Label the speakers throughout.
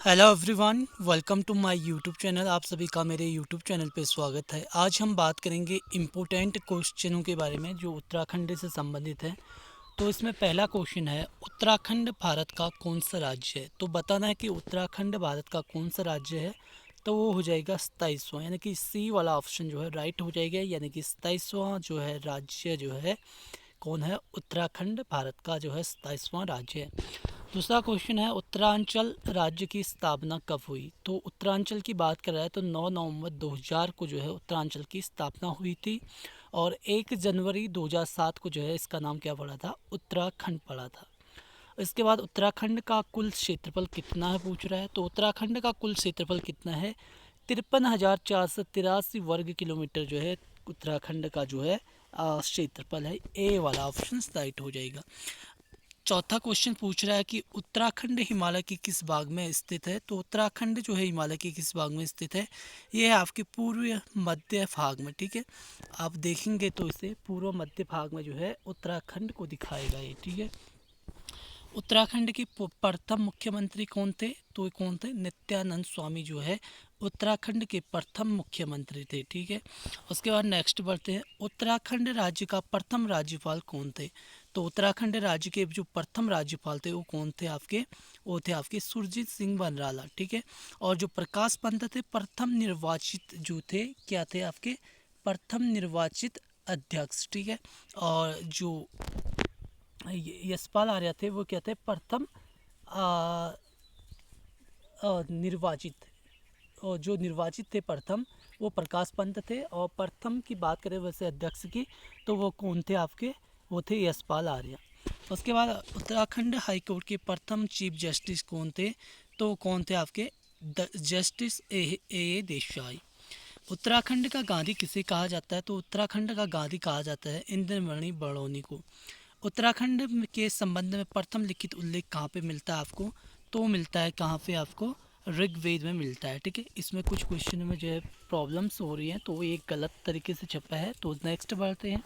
Speaker 1: Hello everyone, welcome to my YouTube channel. आप सभी का मेरे यूट्यूब चैनल पे स्वागत है। आज हम बात करेंगे इम्पोर्टेंट क्वेश्चनों के बारे में जो उत्तराखंड से संबंधित है। तो इसमें पहला क्वेश्चन है, उत्तराखंड भारत का कौन सा राज्य है। तो बताना है कि उत्तराखंड भारत का कौन सा राज्य है। तो वो हो जाएगा 27वां, यानी कि सी वाला ऑप्शन जो है राइट हो जाएगा। यानी कि 27वां जो है राज्य जो है कौन है, उत्तराखंड भारत का जो है 27वां राज्य है। दूसरा क्वेश्चन है, उत्तरांचल राज्य की स्थापना कब हुई। तो उत्तरांचल की बात कर रहा है तो 9 नवंबर 2000 को जो है उत्तरांचल की स्थापना हुई थी। और 1 जनवरी 2007 को जो है इसका नाम क्या पड़ा था, उत्तराखंड पड़ा था। इसके बाद उत्तराखंड का कुल क्षेत्रफल कितना है पूछ रहा है। तो उत्तराखंड का कुल क्षेत्रफल कितना है, 53,483 वर्ग किलोमीटर जो है उत्तराखंड का जो है क्षेत्रफल है। ए वाला ऑप्शन राइट हो जाएगा। चौथा क्वेश्चन पूछ रहा है कि उत्तराखंड हिमालय के किस भाग में स्थित है। तो उत्तराखंड जो है हिमालय के किस भाग में स्थित है, ये है आपके पूर्व मध्य भाग में। ठीक है, आप देखेंगे तो इसे पूर्व मध्य भाग में जो है उत्तराखंड को दिखाएगा ये। ठीक है, उत्तराखंड के प्रथम मुख्यमंत्री कौन थे। तो कौन थे, नित्यानंद स्वामी जो है उत्तराखंड के प्रथम मुख्यमंत्री थे। ठीक है, उसके बाद नेक्स्ट बढ़ते हैं, उत्तराखंड राज्य का प्रथम राज्यपाल कौन थे। तो उत्तराखंड राज्य के जो प्रथम राज्यपाल थे वो कौन थे आपके, वो थे आपके सुरजीत सिंह बनराला। ठीक है, और जो प्रकाश पंत थे प्रथम निर्वाचित जो थे, क्या थे आपके प्रथम निर्वाचित अध्यक्ष। ठीक है, और जो यशपाल आर्य थे वो क्या थे, प्रथम आ, निर्वाचित। और जो निर्वाचित थे प्रथम वो प्रकाश पंत थे। और प्रथम की बात करें वैसे अध्यक्ष की, तो वो कौन थे आपके, वो थे यशपाल आर्य। उसके बाद उत्तराखंड हाई कोर्ट के प्रथम चीफ जस्टिस कौन थे। तो कौन थे आपके जस्टिस ए देसाई। उत्तराखंड का गांधी किसे कहा जाता है। तो उत्तराखंड का गांधी कहा जाता है इंद्रमणि बड़ौनी को। उत्तराखंड के संबंध में प्रथम लिखित उल्लेख कहाँ पे मिलता है आपको। तो मिलता है कहाँ पे आपको, ऋग्वेद में मिलता है। ठीक है, इसमें कुछ क्वेश्चन में जो है प्रॉब्लम्स हो रही हैं तो वो एक गलत तरीके से छपा है। तो नेक्स्ट बढ़ते हैं,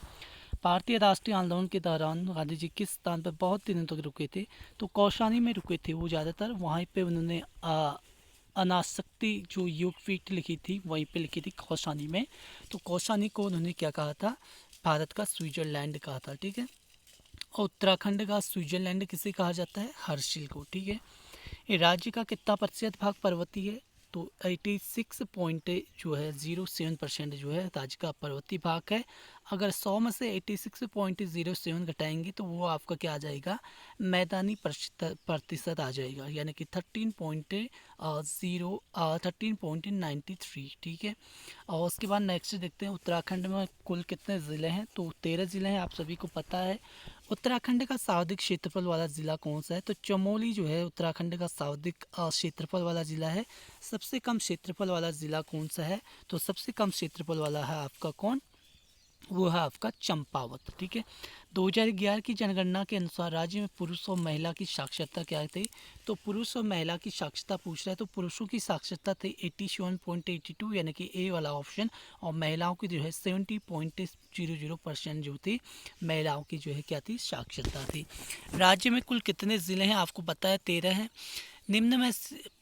Speaker 1: भारतीय राष्ट्रीय आंदोलन के दौरान गांधी जी किस स्थान पर बहुत दिनों तक रुके थे। तो कौशानी में रुके थे वो ज़्यादातर। वहीं पे उन्होंने अनासक्ति जो योगपीठ लिखी थी वहीं पे लिखी थी कौशानी में। तो कौशानी को उन्होंने क्या कहा था, भारत का स्विट्जरलैंड कहा था। ठीक है, और उत्तराखंड का स्विट्जरलैंड किसे कहा जाता है, हर्षिल को। ठीक है, ये राज्य का कितना प्रतिशत भाग पर्वतीय है। तो 86 पॉइंट जो है 07% जो है राज्य का पर्वतीय भाग है। अगर 100 में से 86.07 घटाएंगे तो वो आपका क्या आ जाएगा, मैदानी प्रतिशत आ जाएगा, यानी कि 13.93। ठीक है, और उसके बाद नेक्स्ट देखते हैं, उत्तराखंड में कुल कितने ज़िले हैं। तो 13 ज़िले हैं, आप सभी को पता है। उत्तराखंड का सर्वाधिक क्षेत्रफल वाला ज़िला कौन सा है। तो चमोली जो है उत्तराखंड का सर्वाधिक क्षेत्रफल वाला ज़िला है। सबसे कम क्षेत्रफल वाला ज़िला कौन सा है। तो सबसे कम क्षेत्रफल वाला है आपका कौन, वो है आपका चंपावत। ठीक है, 2011 की जनगणना के अनुसार राज्य में पुरुष और महिला की साक्षरता क्या थी। तो पुरुष और महिला की साक्षरता पूछ रहा है तो पुरुषों की साक्षरता थी 87.82, यानी कि ए वाला ऑप्शन। और महिलाओं की जो है 70.00% जो थी, महिलाओं की जो है क्या थी, साक्षरता थी। राज्य में कुल कितने ज़िले हैं आपको पता है, 13 हैं। निम्न में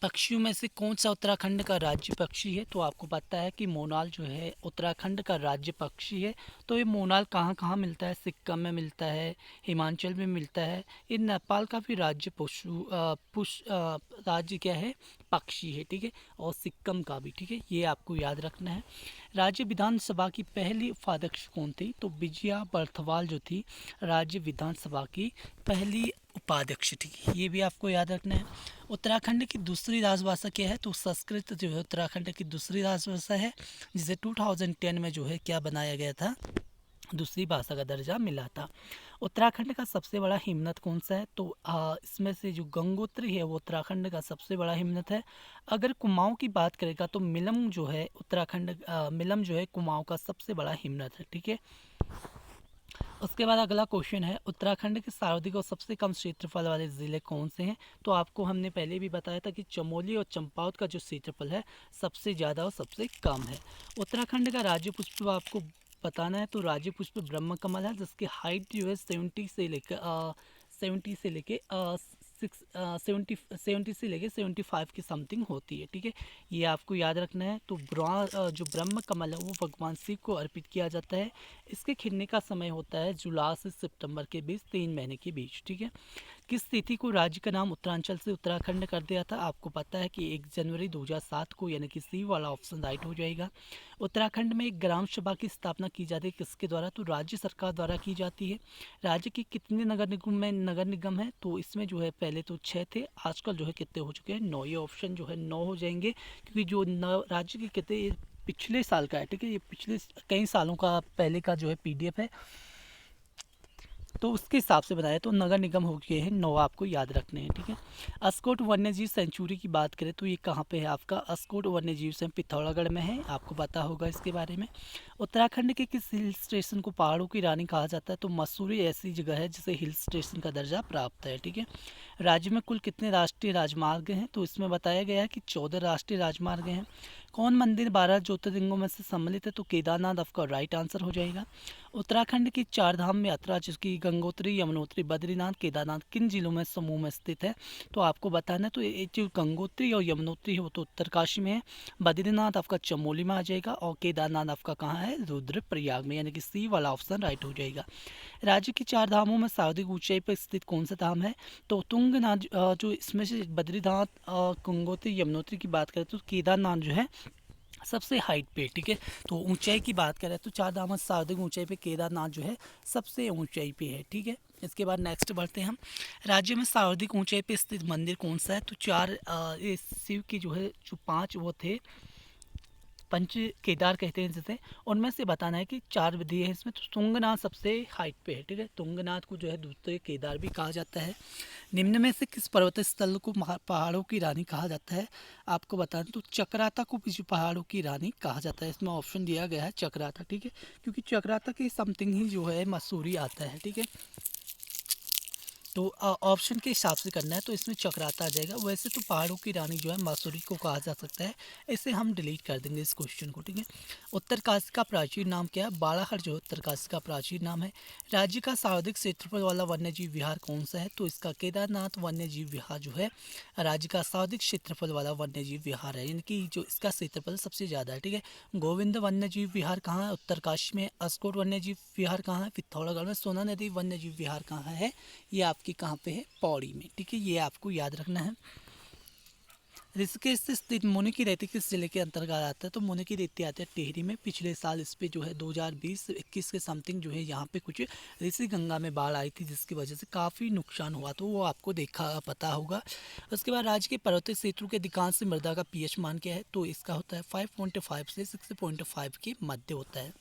Speaker 1: पक्षियों में से कौन सा उत्तराखंड का राज्य पक्षी है। तो आपको पता है कि मोनाल जो है उत्तराखंड का राज्य पक्षी है। तो ये मोनाल कहाँ कहाँ मिलता है, सिक्किम में मिलता है, हिमाचल में मिलता है। ये नेपाल का भी राज्य राज्य क्या है, पक्षी है। ठीक है, और सिक्किम का भी। ठीक है, ये आपको याद रखना है। राज्य विधानसभा की पहली उपाध्यक्ष कौन थी। तो विजया बर्थवाल जो थी राज्य विधानसभा की पहली उपाध्यक्ष थी, ये भी आपको याद रखना है। उत्तराखंड की दूसरी राजभाषा क्या है। तो संस्कृत जो है उत्तराखंड की दूसरी राजभाषा है, जिसे 2010 में जो है क्या बनाया गया था, दूसरी भाषा का दर्जा मिला था। उत्तराखंड का सबसे बड़ा हिमनद कौन सा है। तो इसमें से जो गंगोत्री है वो उत्तराखंड का सबसे बड़ा हिमनद है। अगर कुमाऊं की बात करेगा तो मिलम जो है उत्तराखंड मिलम जो है कुमाऊं का सबसे बड़ा हिमनद है। ठीक है, उसके बाद अगला क्वेश्चन है, उत्तराखंड के सर्वाधिक और सबसे कम क्षेत्रफल वाले ज़िले कौन से हैं। तो आपको हमने पहले भी बताया था कि चमोली और चंपावत का जो क्षेत्रफल है सबसे ज़्यादा और सबसे कम है। उत्तराखंड का राज्य पुष्प आपको बताना है। तो राज्य पुष्प ब्रह्म कमल है, जिसकी हाइट जो है 70 से लेकर 70 से लेके 75 की समथिंग होती है, ठीक है। ये आपको याद रखना है। तो जो ब्रह्म कमल है वो भगवान शिव को अर्पित किया जाता है। इसके खिलने का समय होता है जुलाई से सितंबर के बीच, 3 महीने के बीच, ठीक है। किस तिथि को राज्य का नाम उत्तरांचल से उत्तराखंड कर दिया था? आपको पता है कि 1 जनवरी 2007 को, यानी कि सी वाला ऑप्शन राइट हो जाएगा। उत्तराखंड में एक ग्राम सभा की स्थापना की जाती है किसके द्वारा? तो राज्य सरकार द्वारा की जाती है। राज्य के कितने नगर निगम है? तो इसमें जो है पहले तो 6 थे, आजकल जो है कितने हो चुके हैं? 9। ये ऑप्शन जो है 9 हो जाएंगे, क्योंकि जो राज्य के कितने पिछले साल का है, ठीक है। ये पिछले कई सालों का पहले का जो है PDF है, तो उसके हिसाब से बनाया। तो नगर निगम हो गए हैं 9, आपको याद रखने हैं, ठीक है। अस्कोट वन्यजीव सेंचुरी की बात करें तो ये कहाँ पे है आपका? अस्कोट वन्यजीव से पिथौरागढ़ में है, आपको पता होगा इसके बारे में। उत्तराखंड के किस हिल स्टेशन को पहाड़ों की रानी कहा जाता है? तो मसूरी ऐसी जगह है जिसे हिल स्टेशन का दर्जा प्राप्त है, ठीक है। राज्य में कुल कितने राष्ट्रीय राजमार्ग हैं? तो इसमें बताया गया है कि 14 राष्ट्रीय राजमार्ग हैं। कौन मंदिर 12 ज्योतिर्लिंगों में से सम्मिलित है? तो केदारनाथ आपका राइट आंसर हो जाएगा। उत्तराखंड की 4 धाम यात्रा जिसकी गंगोत्री, यमुनोत्री, बद्रीनाथ, केदारनाथ किन जिलों में समूह में स्थित है? तो आपको बताना है। तो ये जो गंगोत्री और यमुनोत्री है वो तो उत्तरकाशी में है, बद्रीनाथ आपका चमोली में आ जाएगा, और केदारनाथ आपका कहाँ है? रुद्रप्रयाग में, यानी कि सी वाला ऑप्शन राइट हो जाएगा। राज्य की 4 धामों में सर्वाधिक ऊंचाई पर स्थित कौन सा धाम है? तो तुंगनाथ, जो इसमें से बद्रीनाथ, गंगोत्री, यमुनोत्री की बात करें तो केदारनाथ जो है सबसे हाइट पे, ठीक है। तो ऊंचाई की बात करें तो 4 धाम सर्वाधिक ऊंचाई पे केदारनाथ जो है सबसे ऊंचाई पे है, ठीक है। इसके बाद नेक्स्ट बढ़ते हैं हम। राज्य में सर्वाधिक ऊंचाई पे स्थित मंदिर कौन सा है? तो 4 ये शिव की जो है जो 5 वो थे, पंच केदार कहते हैं जिसे, उनमें से बताना है कि 4 विधि है इसमें। तो तुंगनाथ सबसे हाइट पे है, ठीक है। तुंगनाथ को जो है दूसरे केदार भी कहा जाता है। निम्न में से किस पर्वत स्थल को पहाड़ों की रानी कहा जाता है? आपको बताना, तो चक्राता को भी पहाड़ों की रानी कहा जाता है। इसमें ऑप्शन दिया गया है चक्राता, ठीक है, क्योंकि चक्राता के समथिंग ही जो है मसूरी आता है, ठीक है। तो ऑप्शन के हिसाब से करना है, तो इसमें चक्राता आ जाएगा। वैसे तो पहाड़ों की रानी जो है मसूरी को कहा जा सकता है, इसे हम डिलीट कर देंगे इस क्वेश्चन को, ठीक है। उत्तरकाशी का प्राचीन नाम क्या है? बालाघाट जो है उत्तरकाशी का प्राचीन नाम है। राज्य का सर्वाधिक क्षेत्रफल वाला वन्यजीव विहार कौन सा है? तो इसका केदारनाथ वन्यजीव विहार जो है राज्य का सर्वाधिक क्षेत्रफल वाला वन्यजीव विहार है, यानी कि जो इसका क्षेत्रफल सबसे ज़्यादा है, ठीक है। गोविंद वन्यजीव विहार कहाँ है? उत्तरकाशी में। अस्कोट वन्यजीव विहार कहाँ है? पिथौरागढ़ में। सोना नदी वन्यजीव विहार कहाँ है? ये आपकी कहाँ पे है? पौड़ी में, ठीक है। ये आपको याद रखना है। ऋषिकेश से स्थित मुनि की रेती किस जिले के अंतर्गत आता है? तो मुनि की रेती आती है टिहरी में। पिछले साल इस पे जो है 2020-21 के समथिंग जो है यहाँ पे कुछ ऋषि गंगा में बाढ़ आई थी, जिसकी वजह से काफ़ी नुकसान हुआ, तो वो आपको देखा पता होगा। उसके बाद राज्य के पर्वतीय क्षेत्रों के अधिकांश से मृदा का pH मान क्या है? तो इसका होता है 5.5 से 6.5 के मध्य होता है।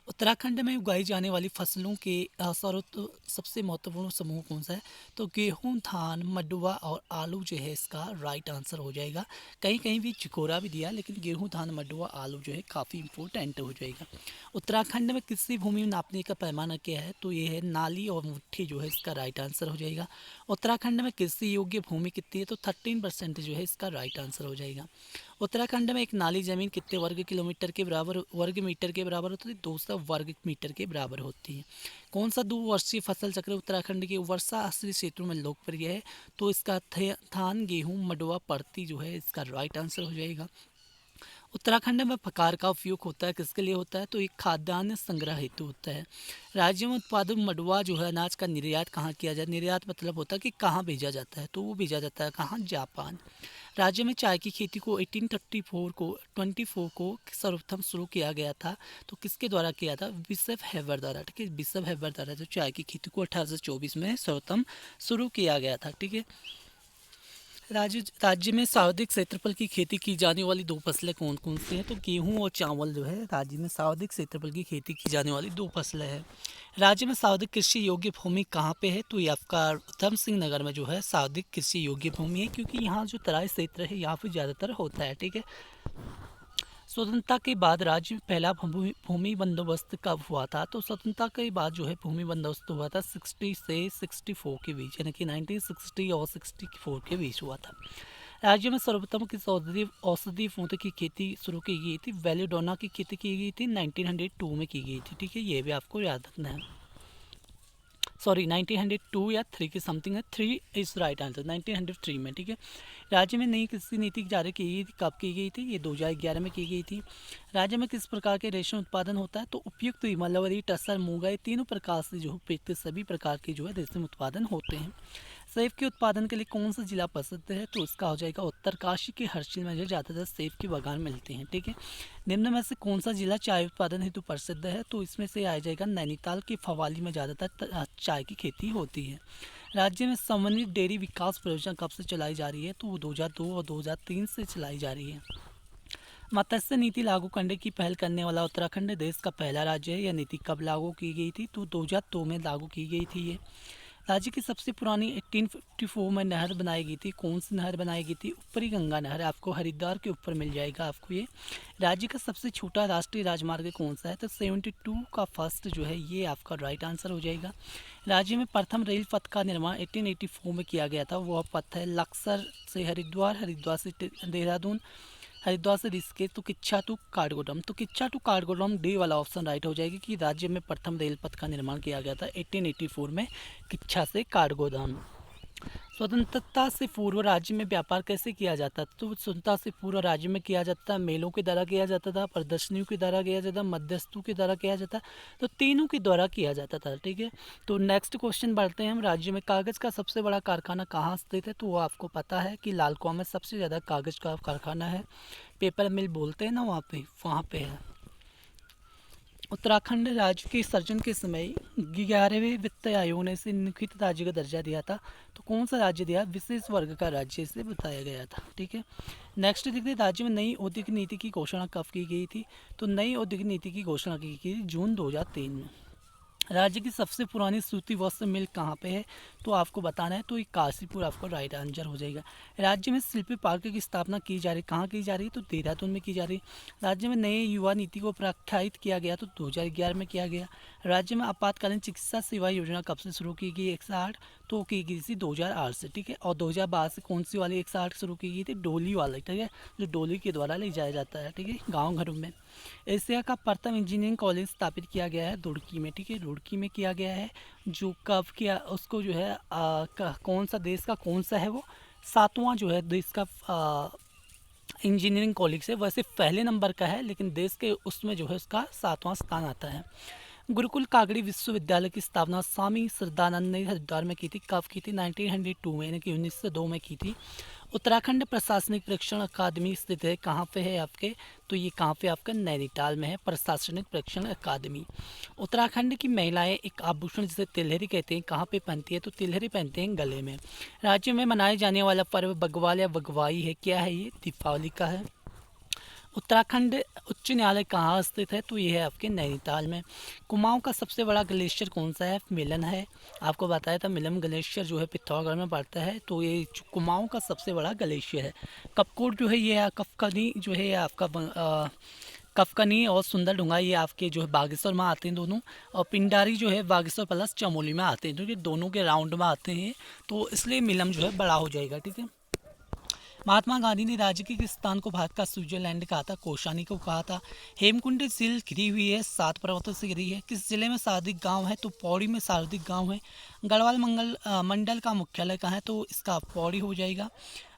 Speaker 1: उत्तराखंड में उगाई जाने वाली फसलों के सबसे महत्वपूर्ण समूह कौन सा है? तो गेहूं, धान, मडुआ और आलू जो है इसका राइट आंसर हो जाएगा। कहीं कहीं भी चिकोरा भी दिया, लेकिन गेहूं, धान, मडुआ, आलू जो है काफ़ी इंपॉर्टेंट हो जाएगा। उत्तराखंड में कृषि भूमि नापने का पैमाना क्या है? तो ये है नाली और मुट्ठी जो है इसका राइट आंसर हो जाएगा। उत्तराखंड में कृषि योग्य भूमि कितनी है? तो 13% जो है इसका राइट आंसर हो जाएगा। उत्तराखंड में एक नाली जमीन कितने वर्ग मीटर के बराबर होती है? 200 वर्ग मीटर के बराबर होती है। कौन सा 2 वर्षीय फसल चक्र उत्तराखंड के वर्षा आश्रित क्षेत्रों में लोकप्रिय है? तो इसका धान, गेहूं, मडुआ, परती जो है इसका राइट आंसर हो जाएगा। उत्तराखंड में फकार का उपयोग होता है, किसके लिए होता है? तो एक खाद्यान्न संग्रह हेतु होता है। राज्य में उत्पादक मडुआ जो है अनाज का निर्यात कहाँ किया जाए? निर्यात मतलब होता है कि कहाँ भेजा जाता है, तो वो भेजा जाता है कहाँ? जापान। राज्य में चाय की खेती को 1824 को सर्वप्रथम शुरू किया गया था, तो किसके द्वारा किया था? बिशप हेबर द्वारा, ठीक है। बिशप हेबर द्वारा जो चाय की खेती को 1824 में सर्वप्रथम शुरू किया गया था, ठीक है। राज्य में सर्वाधिक क्षेत्रफल की खेती की जाने वाली 2 फसलें कौन कौन सी हैं? तो गेहूं और चावल जो है राज्य में सर्वाधिक क्षेत्रफल की खेती की जाने वाली 2 फसलें हैं। राज्य में सर्वाधिक कृषि योग्य भूमि कहाँ पे है? तो ये आपका उधम सिंह नगर में जो है सर्वाधिक कृषि योग्य भूमि है, क्योंकि यहाँ जो तराई क्षेत्र है यहाँ पे ज़्यादातर होता है, ठीक है। स्वतंत्रता के बाद राज्य में पहला भूमि बंदोबस्त कब हुआ था? तो स्वतंत्रता के बाद जो है भूमि बंदोबस्त हुआ था 60 से 64 के बीच, यानी कि 1960 और 64 के बीच हुआ था। राज्य में सर्वप्रथम किस औषधि पौधे की खेती शुरू की गई थी? वेलिडोना की खेती की गई थी, 1902 में की गई थी, ठीक है। ये भी आपको याद रखना है। सॉरी 1902 या 3 की समथिंग है, 3 इज राइट आंसर, 1903 में, ठीक है। राज्य में नई कृषि नीति जारी की गई थी, कब की गई थी? ये 2011 में की गई थी। राज्य में किस प्रकार के रेशम उत्पादन होता है? तो उपयुक्त हिमालयी, टसर, मूंगा, ये तीनों प्रकार से जो उपयुक्त सभी प्रकार के जो है रेशम उत्पादन होते हैं। सेब के उत्पादन के लिए कौन सा जिला प्रसिद्ध है? तो इसका हो जाएगा उत्तरकाशी के हर्षिल में जो ज़्यादातर सेब की बागान मिलते हैं, ठीक है। निम्न में से कौन सा जिला चाय उत्पादन हेतु प्रसिद्ध है? तो इसमें से आ जाएगा नैनीताल के फवाली में ज़्यादातर चाय की खेती होती है। राज्य में समन्वित डेयरी विकास परियोजना कब से चलाई जा रही है? तो वो 2002 और 2003 से चलाई जा रही है। मत्स्य नीति लागू करने की पहल करने वाला उत्तराखंड देश का पहला राज्य है। यह नीति कब लागू की गई थी? तो 2002 में लागू की गई थी ये। राज्य की सबसे पुरानी 1854 में नहर बनाई गई थी। कौन सी नहर बनाई गई थी? ऊपरी गंगा नहर, आपको हरिद्वार के ऊपर मिल जाएगा आपको ये। राज्य का सबसे छोटा राष्ट्रीय राजमार्ग कौन सा है? तो 72 का फर्स्ट जो है ये आपका राइट आंसर हो जाएगा। राज्य में प्रथम रेल पथ का निर्माण 1884 में किया गया था। वह पथ है लक्सर से हरिद्वार, हरिद्वार से देहरादून, हरिद्वार से ऋषिकेश, तो किच्छा टू काठगोदाम। तो किच्छा टू काठगोदाम डी वाला ऑप्शन राइट हो जाएगी कि राज्य में प्रथम रेल पथ का निर्माण किया गया था 1884 में किच्छा से काठगोदाम। स्वतंत्रता से पूर्व राज्य में व्यापार कैसे किया जाता था? तो स्वतंत्रता से पूर्व राज्य में किया जाता था, मेलों के द्वारा किया जाता था, प्रदर्शनियों के द्वारा किया जाता था, मध्यस्थों के द्वारा किया जाता, तो तीनों के द्वारा किया जाता था, ठीक है। तो नेक्स्ट क्वेश्चन बढ़ते हैं हम। राज्य में कागज़ का सबसे बड़ा कारखाना कहाँ स्थित है? तो वो आपको पता है कि लाल कुआं में सबसे ज़्यादा कागज़ का कारखाना है, पेपर मिल बोलते हैं ना वहाँ पे है। उत्तराखंड राज्य के सर्जन के समय 11वें वित्त आयोग ने इसे निम्नलिखित राज्य का दर्जा दिया था। तो कौन सा राज्य दिया? विशेष वर्ग का राज्य इसे बताया गया था, ठीक है। नेक्स्ट देखते हैं, राज्य में नई औद्योगिक नीति की घोषणा कब की गई थी? तो नई औद्योगिक नीति की घोषणा की गई जून 2003 में। राज्य की सबसे पुरानी सूती वस्त्र मिल कहाँ पे है? तो आपको बताना है, तो ये काशीपुर आपका राइट आंसर हो जाएगा। राज्य में शिल्पी पार्क की स्थापना की जा रही, कहाँ की जा रही है? तो देहरादून में की जा रही है। राज्य में नए युवा नीति को प्रख्यात किया गया, तो 2011 में किया गया। राज्य में आपातकालीन चिकित्सा सेवा योजना कब से शुरू की गई? 108, तो की गई थी 2008 से, ठीक है। और 2012 से कौन सी वाली 108 शुरू की गई थी? डोली वाली, ठीक है, जो डोली के द्वारा ले जाया जाता है, ठीक है, गाँव घरों में। एशिया का प्रथम इंजीनियरिंग कॉलेज स्थापित किया गया है रुड़की में, ठीक है, रुड़की में किया गया है। जो कब किया उसको जो है कौन सा देश का कौन सा है वो 7वां जो है देश का इंजीनियरिंग कॉलेज है। वैसे पहले नंबर का है, लेकिन देश के उसमें जो है उसका 7वां स्थान आता है। गुरुकुल कागड़ी विश्वविद्यालय की स्थापना स्वामी श्रद्धानंद ने हरिद्वार में की थी। कब की थी? 1902 में, यानी कि 1902 में की थी। उत्तराखंड प्रशासनिक परीक्षण अकादमी स्थित है, कहाँ पे है आपके? तो ये कहाँ पे आपका? नैनीताल में है प्रशासनिक परीक्षण अकादमी। उत्तराखंड की महिलाएं एक आभूषण जिसे तिलहरी कहते हैं कहाँ पे पहनती है? तो तिलहरी पहनते हैं गले में। राज्य में मनाए जाने वाला पर्व बग्वाल या बगवाई है, क्या है ये? दीपावली का है। उत्तराखंड उच्च न्यायालय कहाँ स्थित है? तो ये है आपके नैनीताल में। कुमाऊं का सबसे बड़ा ग्लेशियर कौन सा है? मिलन है, आपको बताया था मिलन ग्लेशियर जो है पिथौरागढ़ में पड़ता है, तो ये कुमाऊं का सबसे बड़ा ग्लेशियर है। कपकोट जो है ये कफकनी जो है आपका कफकनी और सुंदर ढूंगा ये आपके जो है बागेश्वर में आते हैं दोनों, और पिंडारी जो है बागेश्वर प्लस चमोली में आते हैं, तो ये दोनों के राउंड में आते हैं, तो इसलिए मिलम जो है बड़ा हो जाएगा, ठीक है। महात्मा गांधी ने राज्य के किस स्थान को भारत का स्विट्जरलैंड कहा था? कौशानी को कहा था। हेमकुंड झील घिरी हुई है, 7 पर्वतों से घिरी है। किस जिले में सर्वाधिक गांव है? तो पौड़ी में सर्वाधिक गांव है। गढ़वाल मंडल का मुख्यालय कहाँ है? तो इसका पौड़ी हो जाएगा।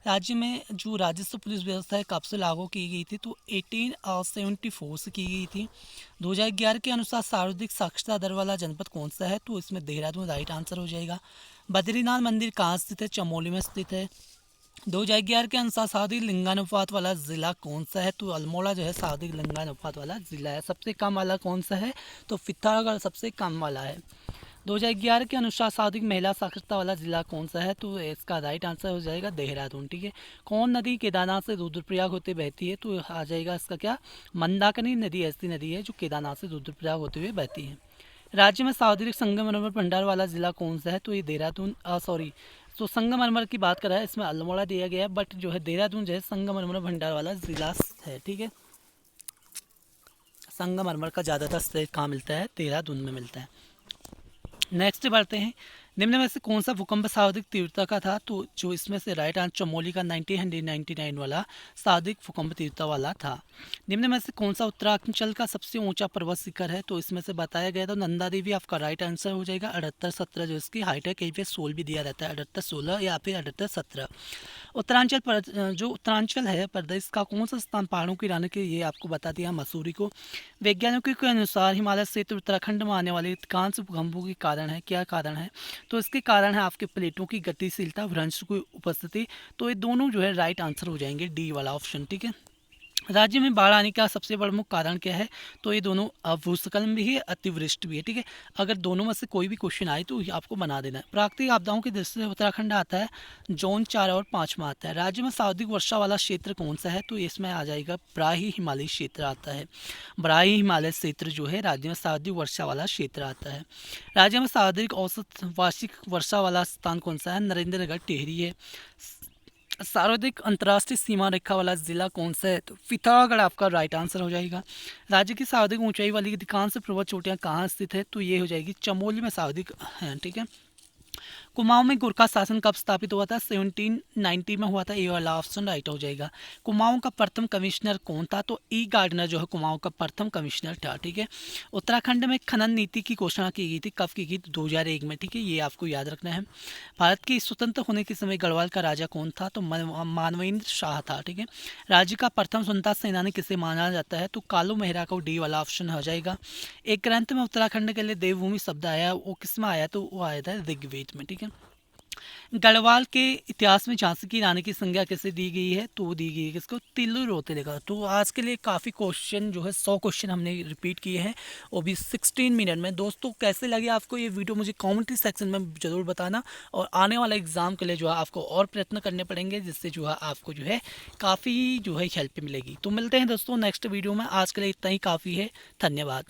Speaker 1: राज्य में जो राजस्व पुलिस व्यवस्था है कब से लागू की गई थी? तो 1874 से की गई थी। 2011 के अनुसार सर्वाधिक साक्षरता दर वाला जनपद कौन सा है? तो इसमें देहरादून राइट आंसर हो जाएगा। बद्रीनाथ मंदिर कहाँ स्थित है? चमोली में स्थित है। 2011 के अनुसार सर्वाधिक लिंगानुपात वाला जिला कौन सा है? तो अल्मोड़ा जो है सर्वाधिक लिंगानुपात वाला जिला है। सबसे कम वाला कौन सा है? तो पिथौरागढ़ सबसे कम वाला है। 2011 के अनुसार सर्वाधिक महिला साक्षरता वाला जिला कौन सा है? तो इसका राइट आंसर हो जाएगा देहरादून, ठीक है। कौन नदी केदारनाथ से रुद्रप्रयाग होते बहती है? तो आ जाएगा इसका क्या? मंदाकिनी नदी ऐसी नदी है जो केदारनाथ से रुद्रप्रयाग होते हुए बहती है। राज्य में सर्वाधिक संगमरमर भंडार वाला जिला कौन सा है? तो ये देहरादून तो संगमरमर की बात कर रहा है, इसमें अल्मोड़ा दिया गया है, बट जो है देहरादून जो है संगमरमर भंडार वाला जिला है, ठीक है। संगमरमर का ज़्यादातर स्रोत कहाँ मिलता है? देहरादून में मिलता है। नेक्स्ट बढ़ते हैं। निम्न में से कौन सा भूकंप सर्वाधिक तीव्रता का था? तो जो इसमें से राइट आंसर चमोली का 1999 वाला सर्वाधिक भूकंप तीव्रता वाला था। निम्न में से कौन सा उत्तरांचल का सबसे ऊंचा पर्वत शिखर है? तो इसमें से बताया गया तो नंदा देवी आपका राइट आंसर हो जाएगा। 78-17 जो इसकी हाइट है, कहीं पे 16 भी दिया रहता है, 78-16 या फिर 78-17। जो उत्तरांचल है प्रदेश का कौन सा स्थान पहाड़ों की रानी के, ये आपको बता दिया मसूरी को। वैज्ञानिकों के अनुसार हिमालय क्षेत्र उत्तराखंड में आने वाले अधिकांश भूकंपों के कारण है, क्या कारण है? तो इसके कारण है आपके प्लेटों की गतिशीलता, भ्रंश की उपस्थिति। तो ये दोनों जो है राइट आंसर हो जाएंगे, डी वाला ऑप्शन, ठीक है। राज्य में बाढ़ आने का सबसे बड़ा मुख्य कारण क्या है? तो ये दोनों भूस्खलन भी है, अतिवृष्टि भी है, ठीक है। अगर दोनों में से कोई भी क्वेश्चन आए तो ये आपको बना देना है। प्राकृतिक आपदाओं की दृष्टि से उत्तराखंड आता है, जोन 4 और 5 में आता है। राज्य में सर्वाधिक वर्षा वाला क्षेत्र कौन सा है? तो इसमें आ जाएगा बराही हिमालयी क्षेत्र आता है। बराही हिमालय क्षेत्र जो है राज्य में सर्वाधिक वर्षा वाला क्षेत्र आता है। राज्य में सर्वाधिक औसत वार्षिक वर्षा वाला स्थान कौन सा है? नरेंद्रगढ़ टिहरी है। सर्वाधिक अंतर्राष्ट्रीय सीमा रेखा वाला जिला कौन सा है? तो पिथौरागढ़ आपका राइट आंसर हो जाएगा। राज्य की सर्वाधिक ऊंचाई वाली अधिकांश पर्वत चोटियां कहाँ स्थित है? तो ये हो जाएगी चमोली में सर्वाधिक है, ठीक है। कुमाऊं में गोरखा शासन कब स्थापित हुआ था? 1790 में हुआ था, ये वाला ऑप्शन राइट हो जाएगा। कुमाऊं का प्रथम कमिश्नर कौन था? तो ई गार्डनर जो है कुमाऊं का प्रथम कमिश्नर था, ठीक है। उत्तराखंड में खनन नीति की घोषणा की गई थी, कब की गई थी? 2001 में, ठीक है, ये आपको याद रखना है। भारत के स्वतंत्र होने के समय गढ़वाल का राजा कौन था? तो मानवेंद्र शाह था, ठीक है। राज्य का प्रथम स्वतंत्रता सेनानी किसे माना जाता है? तो कालू मेहरा को डी वाला ऑप्शन हो जाएगा। एक ग्रंथ में उत्तराखंड के लिए देवभूमि शब्द आया, वो किस में आया? तो वो आया था ऋग्वेद में, ठीक है। गढ़वाल के इतिहास में झांसी की रानी की संज्ञा कैसे दी गई है? तो दी गई है किसको? तिल्लू रोते लेगा। तो आज के लिए काफ़ी क्वेश्चन जो है 100 क्वेश्चन हमने रिपीट किए हैं, वो भी 16 मिनट में। दोस्तों कैसे लगे आपको ये वीडियो मुझे कमेंट सेक्शन में ज़रूर बताना, और आने वाला एग्ज़ाम के लिए जो है आपको और प्रयत्न करने पड़ेंगे, जिससे जो है आपको जो है काफ़ी जो है हेल्प मिलेगी। तो मिलते हैं दोस्तों नेक्स्ट वीडियो में। आज के लिए इतना ही काफ़ी है। धन्यवाद।